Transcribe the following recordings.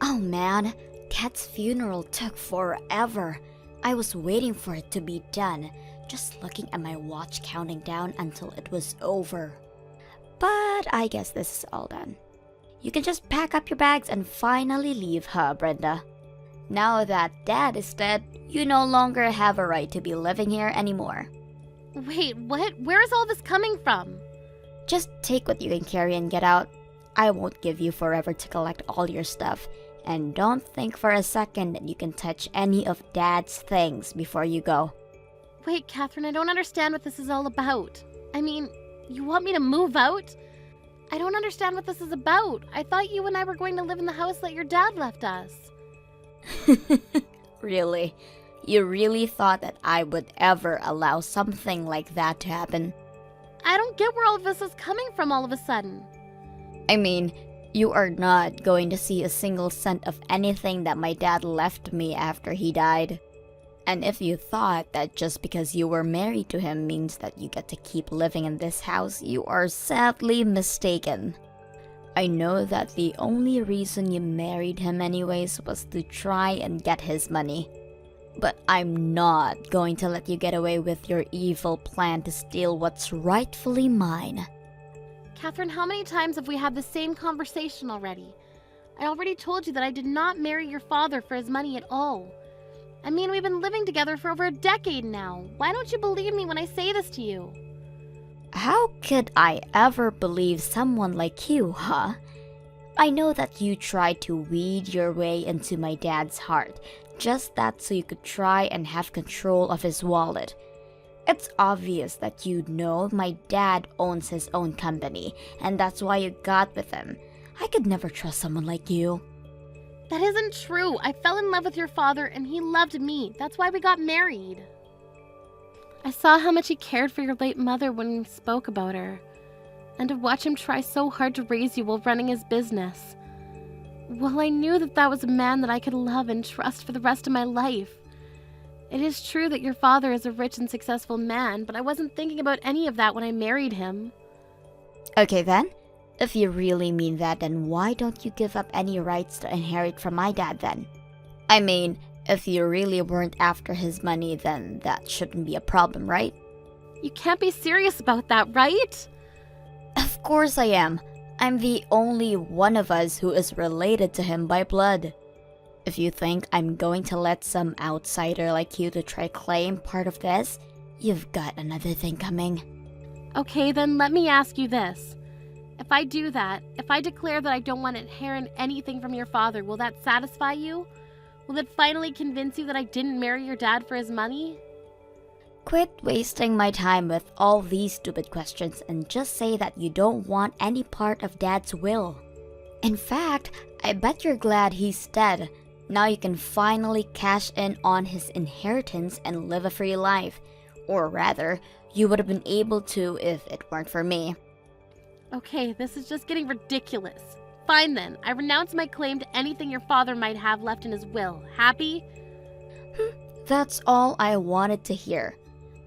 Oh man, Kat's funeral took forever. I was waiting for it to be done, just looking at my watch counting down until it was over. But I guess this is all done. You can just pack up your bags and finally leave, huh, Brenda? Now that Dad is dead, you no longer have a right to be living here anymore. Wait, what? Where is all this coming from? Just take what you can carry and get out. I won't give you forever to collect all your stuff. And don't think for a second that you can touch any of Dad's things before you go. Wait, Catherine, I don't understand what this is all about. I mean, you want me to move out? I don't understand what this is about. I thought you and I were going to live in the house that your dad left us. Really? You really thought that I would ever allow something like that to happen? I don't get where all of this is coming from all of a sudden. I mean, you are not going to see a single cent of anything that my dad left me after he died. And if you thought that just because you were married to him means that you get to keep living in this house, you are sadly mistaken. I know that the only reason you married him anyways was to try and get his money. But I'm not going to let you get away with your evil plan to steal what's rightfully mine. Catherine, how many times have we had the same conversation already? I already told you that I did not marry your father for his money at all. I mean, we've been living together for over a decade now. Why don't you believe me when I say this to you? How could I ever believe someone like you, huh? I know that you tried to weed your way into my dad's heart, just that so you could try and have control of his wallet. It's obvious that you know my dad owns his own company, and that's why you got with him. I could never trust someone like you. That isn't true. I fell in love with your father and he loved me. That's why we got married. I saw how much he cared for your late mother when we spoke about her. And to watch him try so hard to raise you while running his business. Well, I knew that that was a man that I could love and trust for the rest of my life. It is true that your father is a rich and successful man, but I wasn't thinking about any of that when I married him. Okay then, if you really mean that, then why don't you give up any rights to inherit from my dad then? I mean, if you really weren't after his money, then that shouldn't be a problem, right? You can't be serious about that, right? Of course I am. I'm the only one of us who is related to him by blood. If you think I'm going to let some outsider like you to try claim part of this, you've got another thing coming. Okay, then let me ask you this. If I do that, if I declare that I don't want to inherit anything from your father, will that satisfy you? Will it finally convince you that I didn't marry your dad for his money? Quit wasting my time with all these stupid questions and just say that you don't want any part of Dad's will. In fact, I bet you're glad he's dead. Now you can finally cash in on his inheritance and live a free life. Or rather, you would have been able to if it weren't for me. Okay, this is just getting ridiculous. Fine then, I renounce my claim to anything your father might have left in his will. Happy? That's all I wanted to hear.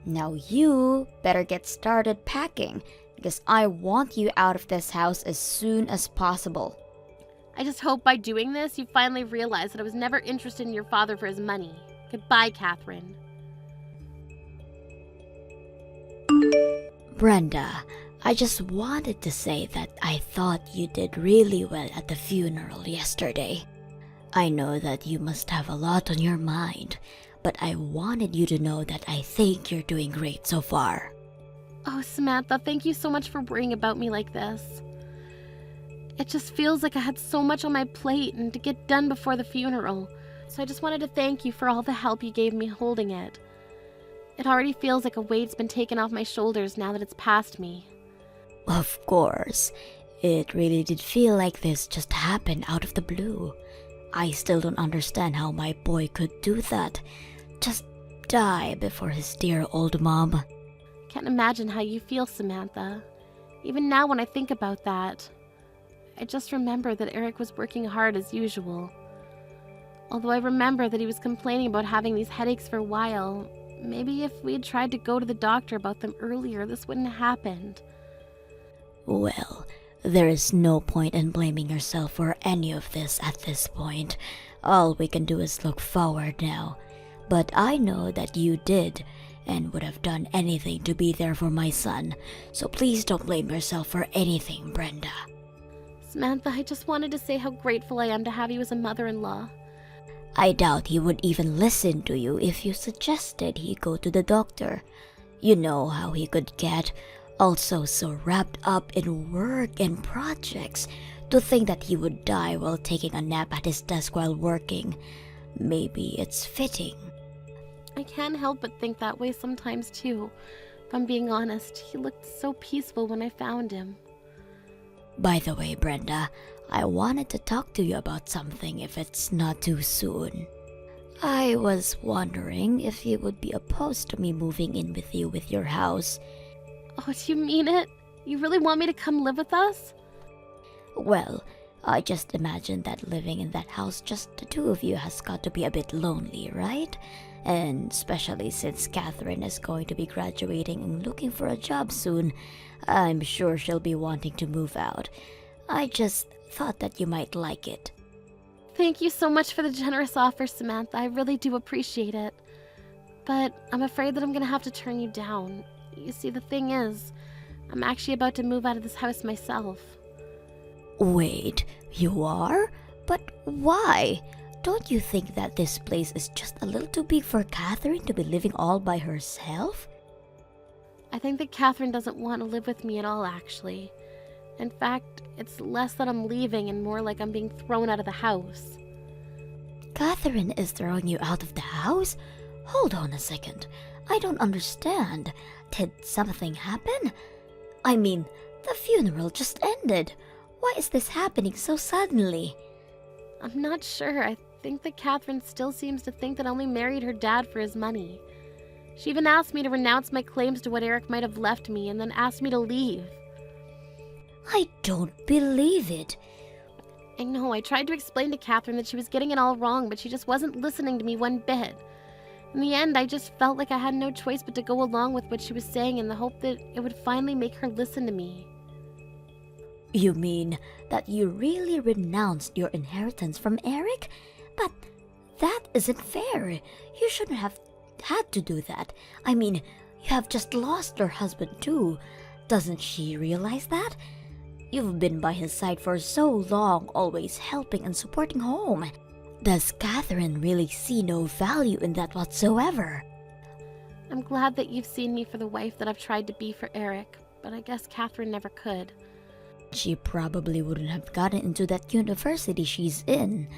Now you better get started packing, because I want you out of this house as soon as possible. I just hope by doing this, you finally realize that I was never interested in your father for his money. Goodbye, Catherine. Brenda, I just wanted to say that I thought you did really well at the funeral yesterday. I know that you must have a lot on your mind, but I wanted you to know that I think you're doing great so far. Oh, Samantha, thank you so much for worrying about me like this. It just feels like I had so much on my plate and to get done before the funeral. So I just wanted to thank you for all the help you gave me holding it. It already feels like a weight's been taken off my shoulders now that it's past me. Of course, it really did feel like this just happened out of the blue. I still don't understand how my boy could do that. Just die before his dear old mom. Can't imagine how you feel, Samantha. Even now when I think about that, I just remember that Eric was working hard as usual. Although I remember that he was complaining about having these headaches for a while, maybe if we had tried to go to the doctor about them earlier, this wouldn't have happened. Well, There is no point in blaming yourself for any of this at this point. All we can do is look forward now. But I know that you did, and would have done anything to be there for my son. So please don't blame yourself for anything, Brenda. Samantha, I just wanted to say how grateful I am to have you as a mother-in-law. I doubt he would even listen to you if you suggested he go to the doctor. You know how he could get, also so wrapped up in work and projects. To think that he would die while taking a nap at his desk while working. Maybe it's fitting. I can't help but think that way sometimes too. If I'm being honest, he looked so peaceful when I found him. By the way, Brenda, I wanted to talk to you about something if it's not too soon. I was wondering if you would be opposed to me moving in with you with your house. Oh, do you mean it? You really want me to come live with us? Well, I just imagine that living in that house just the two of you has got to be a bit lonely, right? And especially since Catherine is going to be graduating and looking for a job soon, I'm sure she'll be wanting to move out. I just thought that you might like it. Thank you so much for the generous offer, Samantha. I really do appreciate it. But I'm afraid that I'm gonna have to turn you down. You see, the thing is, I'm actually about to move out of this house myself. Wait, you are? But why? Don't you think that this place is just a little too big for Catherine to be living all by herself? I think that Catherine doesn't want to live with me at all, actually. In fact, it's less that I'm leaving and more like I'm being thrown out of the house. Catherine is throwing you out of the house? Hold on a second. I don't understand. Did something happen? I mean, the funeral just ended. Why is this happening so suddenly? I'm not sure. I think that Catherine still seems to think that I only married her dad for his money. She even asked me to renounce my claims to what Eric might have left me and then asked me to leave. I don't believe it. I know, I tried to explain to Catherine that she was getting it all wrong, but she just wasn't listening to me one bit. In the end, I just felt like I had no choice but to go along with what she was saying in the hope that it would finally make her listen to me. You mean that you really renounced your inheritance from Eric? But that isn't fair. You shouldn't have had to do that. I mean, you have just lost your husband too. Doesn't she realize that? You've been by his side for so long, always helping and supporting home. Does Catherine really see no value in that whatsoever? I'm glad that you've seen me for the wife that I've tried to be for Eric, but I guess Catherine never could. She probably wouldn't have gotten into that university she's in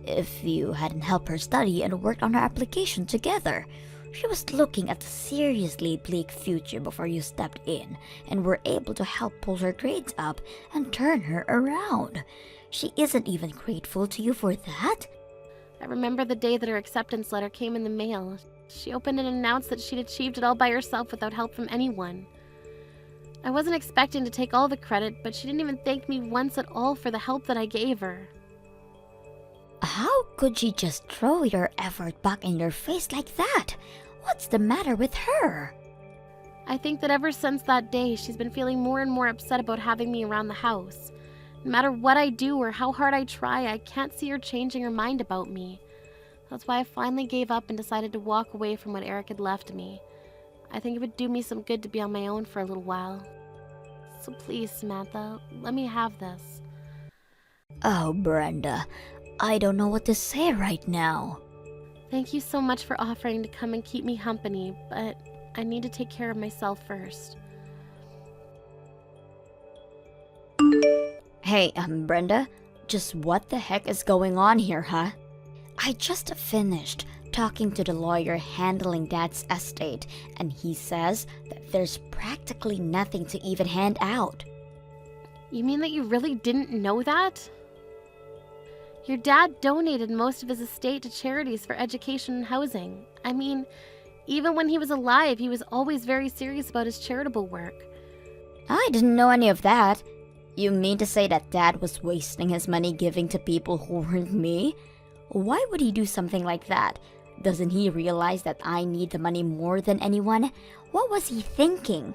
if you hadn't helped her study and worked on her application together. She was looking at a seriously bleak future before you stepped in and were able to help pull her grades up and turn her around. She isn't even grateful to you for that? I remember the day that her acceptance letter came in the mail. She opened and announced that she'd achieved it all by herself without help from anyone. I wasn't expecting to take all the credit, but she didn't even thank me once at all for the help that I gave her. How could she just throw your effort back in your face like that? What's the matter with her? I think that ever since that day, she's been feeling more and more upset about having me around the house. No matter what I do or how hard I try, I can't see her changing her mind about me. That's why I finally gave up and decided to walk away from what Eric had left me. I think it would do me some good to be on my own for a little while. So please, Samantha, let me have this. Oh, Brenda, I don't know what to say right now. Thank you so much for offering to come and keep me company, but I need to take care of myself first. Hey, Brenda, just what the heck is going on here, huh? I just finished talking to the lawyer handling Dad's estate, and he says that there's practically nothing to even hand out. You mean that you really didn't know that? Your dad donated most of his estate to charities for education and housing. I mean, even when he was alive, he was always very serious about his charitable work. I didn't know any of that. You mean to say that Dad was wasting his money giving to people who weren't me? Why would he do something like that? Doesn't he realize that I need the money more than anyone? What was he thinking?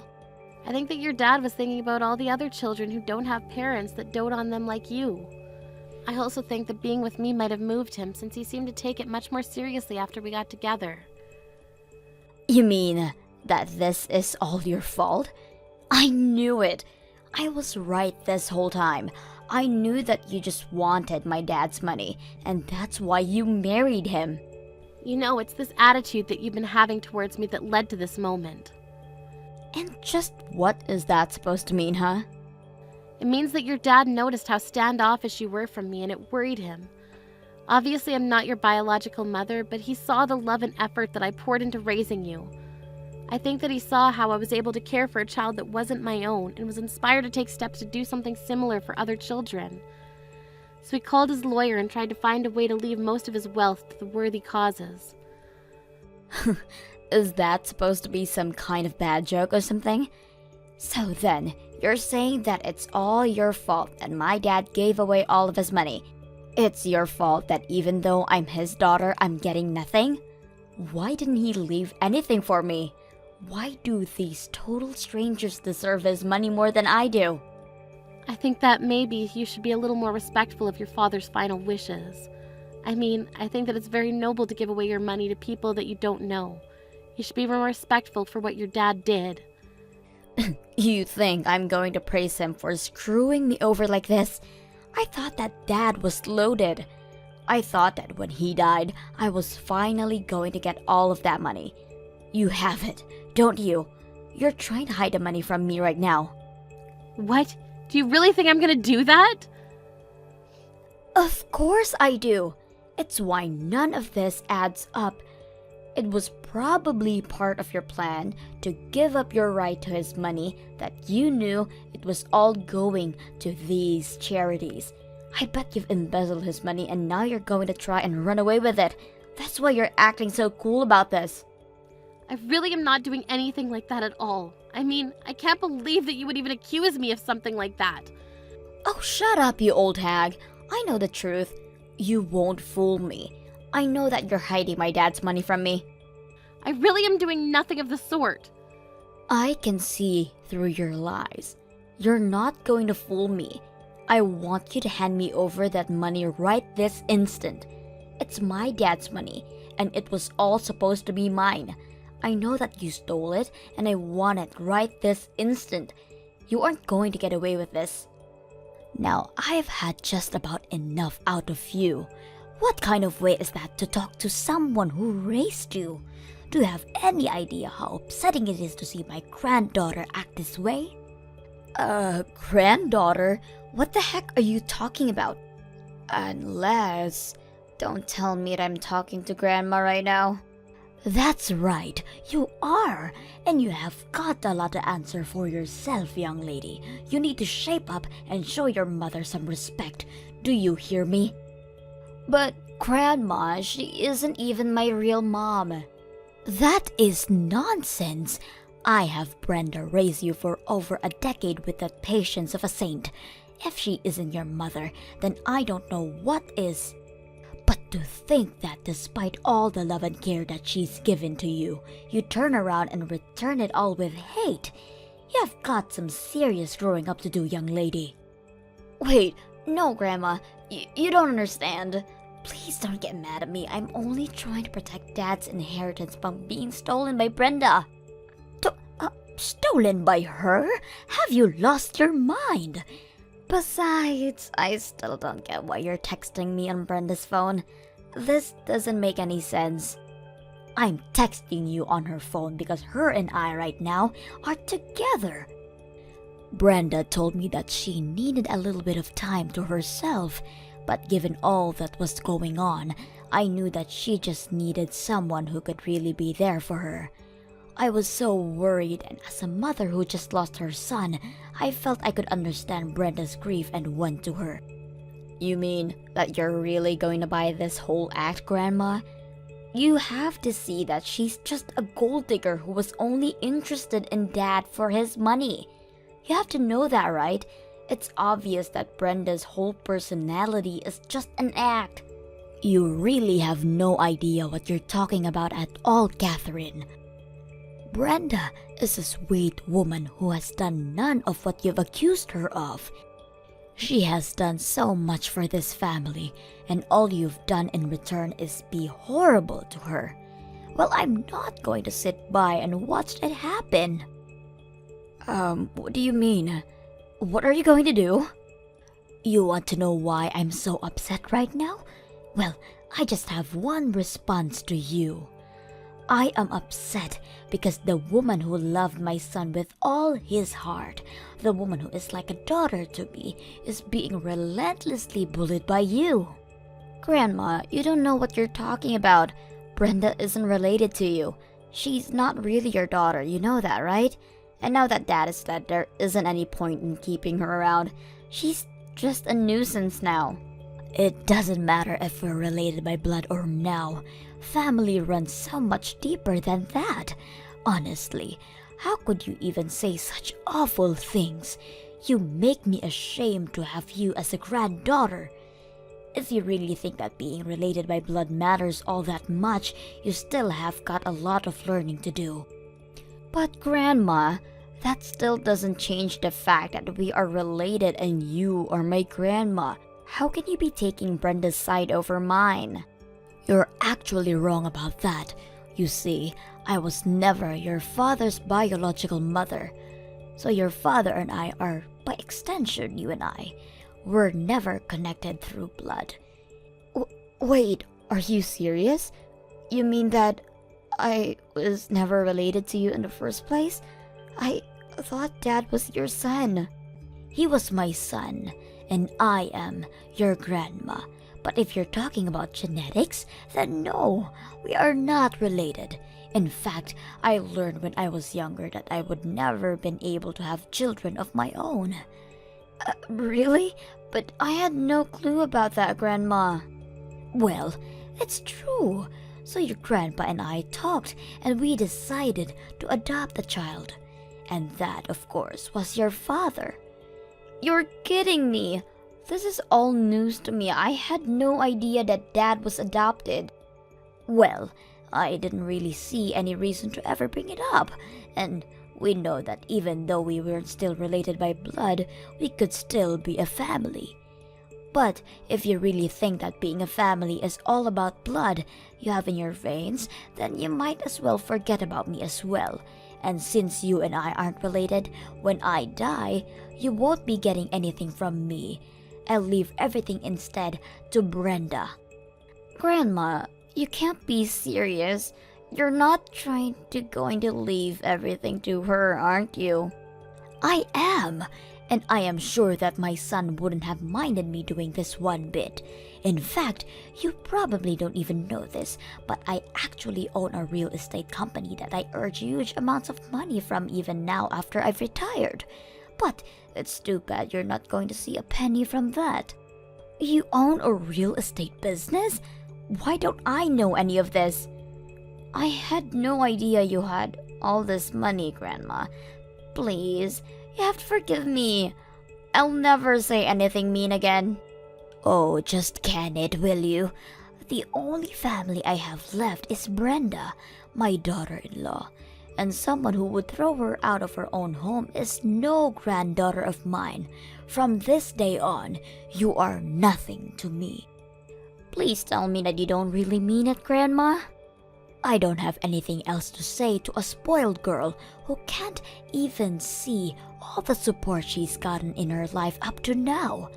I think that your dad was thinking about all the other children who don't have parents that dote on them like you. I also think that being with me might have moved him, since he seemed to take it much more seriously after we got together. You mean that this is all your fault? I knew it. I was right this whole time. I knew that you just wanted my dad's money, and that's why you married him. You know, it's this attitude that you've been having towards me that led to this moment. And just what is that supposed to mean, huh? It means that your dad noticed how standoffish you were from me, and it worried him. Obviously, I'm not your biological mother, but he saw the love and effort that I poured into raising you. I think that he saw how I was able to care for a child that wasn't my own, and was inspired to take steps to do something similar for other children. So he called his lawyer and tried to find a way to leave most of his wealth to the worthy causes. Is that supposed to be some kind of bad joke or something? So then, you're saying that it's all your fault that my dad gave away all of his money. It's your fault that even though I'm his daughter, I'm getting nothing? Why didn't he leave anything for me? Why do these total strangers deserve his money more than I do? I think that maybe you should be a little more respectful of your father's final wishes. I think that it's very noble to give away your money to people that you don't know. You should be more respectful for what your dad did. You think I'm going to praise him for screwing me over like this? I thought that dad was loaded. I thought that when he died, I was finally going to get all of that money. You have it, don't you? You're trying to hide the money from me right now. What? Do you really think I'm gonna do that? Of course I do. It's why none of this adds up. It was probably part of your plan to give up your right to his money that you knew it was all going to these charities. I bet you've embezzled his money and now you're going to try and run away with it. That's why you're acting so cool about this. I really am not doing anything like that at all. I can't believe that you would even accuse me of something like that. Oh, shut up, you old hag. I know the truth. You won't fool me. I know that you're hiding my dad's money from me. I really am doing nothing of the sort. I can see through your lies. You're not going to fool me. I want you to hand me over that money right this instant. It's my dad's money, and it was all supposed to be mine. I know that you stole it, and I want it right this instant. You aren't going to get away with this. Now, I've had just about enough out of you. What kind of way is that to talk to someone who raised you? Do you have any idea how upsetting it is to see my granddaughter act this way? Granddaughter? What the heck are you talking about? Unless... Don't tell me that I'm talking to Grandma right now. That's right, you are. And you have got a lot to answer for yourself, young lady. You need to shape up and show your mother some respect. Do you hear me? But, Grandma, she isn't even my real mom. That is nonsense. I have Brenda raise you for over a decade with the patience of a saint. If she isn't your mother, then I don't know what is. But to think that despite all the love and care that she's given to you, you turn around and return it all with hate. You've got some serious growing up to do, young lady. Wait, no, Grandma. You don't understand. Please don't get mad at me. I'm only trying to protect Dad's inheritance from being stolen by Brenda. Stolen by her? Have you lost your mind? Besides, I still don't get why you're texting me on Brenda's phone. This doesn't make any sense. I'm texting you on her phone because her and I right now are together. Brenda told me that she needed a little bit of time to herself, but given all that was going on, I knew that she just needed someone who could really be there for her. I was so worried, and as a mother who just lost her son, I felt I could understand Brenda's grief and went to her. You mean that you're really going to buy this whole act, Grandma? You have to see that she's just a gold digger who was only interested in Dad for his money. You have to know that, right? It's obvious that Brenda's whole personality is just an act. You really have no idea what you're talking about at all, Catherine. Brenda is a sweet woman who has done none of what you've accused her of. She has done so much for this family, and all you've done in return is be horrible to her. Well, I'm not going to sit by and watch it happen. What do you mean? What are you going to do? You want to know why I'm so upset right now? Well, I just have one response to you. I am upset because the woman who loved my son with all his heart, the woman who is like a daughter to me, is being relentlessly bullied by you. Grandma, you don't know what you're talking about. Brenda isn't related to you. She's not really your daughter, you know that, right? And now that Dad is dead, there isn't any point in keeping her around. She's just a nuisance now. It doesn't matter if we're related by blood or now. Family runs so much deeper than that. Honestly, how could you even say such awful things? You make me ashamed to have you as a granddaughter. If you really think that being related by blood matters all that much, you still have got a lot of learning to do. But Grandma, that still doesn't change the fact that we are related and you are my grandma. How can you be taking Brenda's side over mine? You're actually wrong about that. You see, I was never your father's biological mother. So your father and I are, by extension, you and I, were never connected through blood. Wait, are you serious? You mean that I was never related to you in the first place? I thought Dad was your son. He was my son, and I am your grandma. But if you're talking about genetics, then no, we are not related. In fact, I learned when I was younger that I would never been able to have children of my own. Really? But I had no clue about that, Grandma. Well, it's true. So your grandpa and I talked, and we decided to adopt a child. And that, of course, was your father. You're kidding me. This is all news to me. I had no idea that Dad was adopted. Well, I didn't really see any reason to ever bring it up. And we know that even though we weren't still related by blood, we could still be a family. But if you really think that being a family is all about blood you have in your veins, then you might as well forget about me as well. And since you and I aren't related, when I die, you won't be getting anything from me. I'll leave everything instead to Brenda. Grandma, you can't be serious. You're not going to leave everything to her, aren't you? I am. And I am sure that my son wouldn't have minded me doing this one bit. In fact, you probably don't even know this, but I actually own a real estate company that I earn huge amounts of money from even now after I've retired. But it's too bad you're not going to see a penny from that. You own a real estate business? Why don't I know any of this? I had no idea you had all this money, Grandma. Please, you have to forgive me. I'll never say anything mean again. Oh, just can it, will you? The only family I have left is Brenda, my daughter-in-law. And someone who would throw her out of her own home is no granddaughter of mine. From this day on, you are nothing to me. Please tell me that you don't really mean it, Grandma. I don't have anything else to say to a spoiled girl who can't even see all the support she's gotten in her life up to now.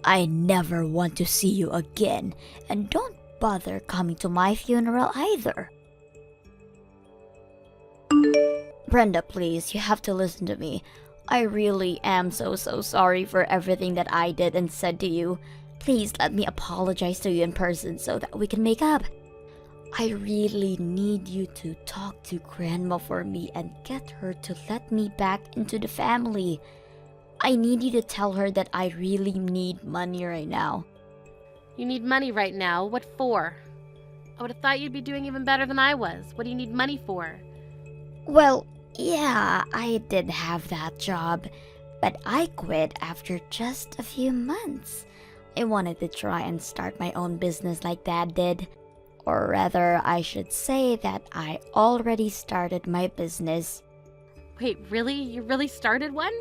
I never want to see you again, and don't bother coming to my funeral either. Brenda, please, you have to listen to me. I really am so sorry for everything that I did and said to you. Please let me apologize to you in person so that we can make up. I really need you to talk to Grandma for me and get her to let me back into the family. I need you to tell her that I really need money right now. You need money right now? What for? I would have thought you'd be doing even better than I was. What do you need money for? Well, yeah, I did have that job, but I quit after just a few months. I wanted to try and start my own business like Dad did. Or rather, I should say that I already started my business. Wait, really? You really started one?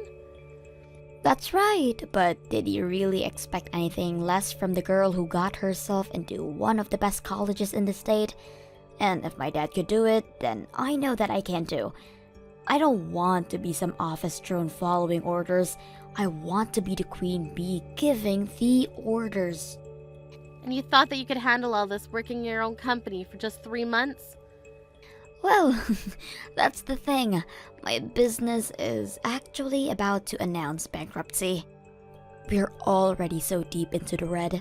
That's right, but did you really expect anything less from the girl who got herself into one of the best colleges in the state? And if my dad could do it, then I know that I can too. I don't want to be some office drone following orders. I want to be the queen bee giving the orders. And you thought that you could handle all this working in your own company for just 3 months? Well, that's the thing. My business is actually about to announce bankruptcy. We're already so deep into the red.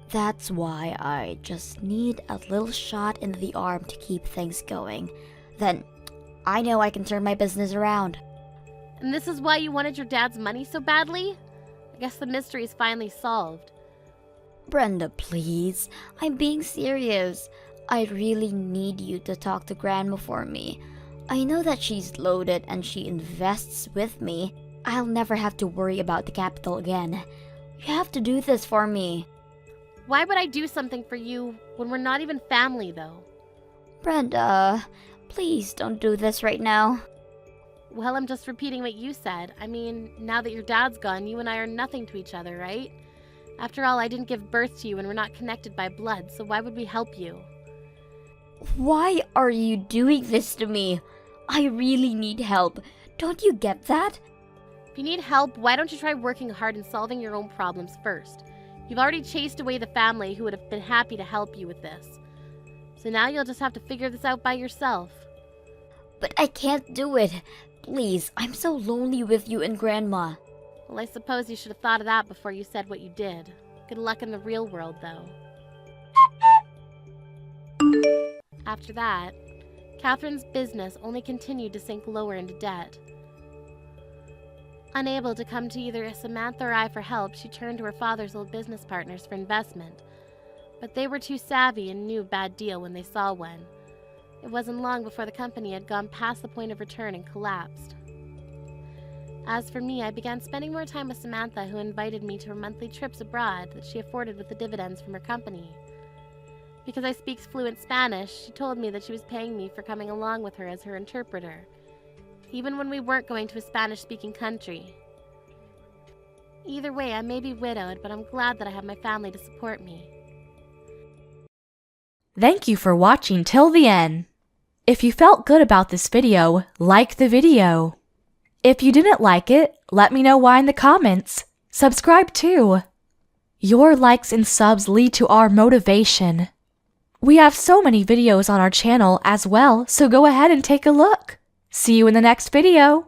That's why I just need a little shot in the arm to keep things going. Then, I know I can turn my business around. And this is why you wanted your dad's money so badly? I guess the mystery is finally solved. Brenda, please. I'm being serious. I really need you to talk to Grandma for me. I know that she's loaded and she invests with me. I'll never have to worry about the capital again. You have to do this for me. Why would I do something for you when we're not even family, though? Brenda, please don't do this right now. Well, I'm just repeating what you said. I mean, now that your dad's gone, you and I are nothing to each other, right? After all, I didn't give birth to you and we're not connected by blood, so why would we help you? Why are you doing this to me? I really need help. Don't you get that? If you need help, why don't you try working hard and solving your own problems first? You've already chased away the family who would have been happy to help you with this. So now you'll just have to figure this out by yourself. But I can't do it. Please, I'm so lonely with you and Grandma. Well, I suppose you should have thought of that before you said what you did. Good luck in the real world, though. After that, Catherine's business only continued to sink lower into debt. Unable to come to either Samantha or I for help, she turned to her father's old business partners for investment. But they were too savvy and knew a bad deal when they saw one. It wasn't long before the company had gone past the point of return and collapsed. As for me, I began spending more time with Samantha, who invited me to her monthly trips abroad that she afforded with the dividends from her company. Because I speak fluent Spanish, she told me that she was paying me for coming along with her as her interpreter, even when we weren't going to a Spanish-speaking country. Either way, I may be widowed, but I'm glad that I have my family to support me. Thank you for watching till the end. If you felt good about this video, like the video. If you didn't like it, let me know why in the comments. Subscribe too. Your likes and subs lead to our motivation. We have so many videos on our channel as well, so go ahead and take a look. See you in the next video.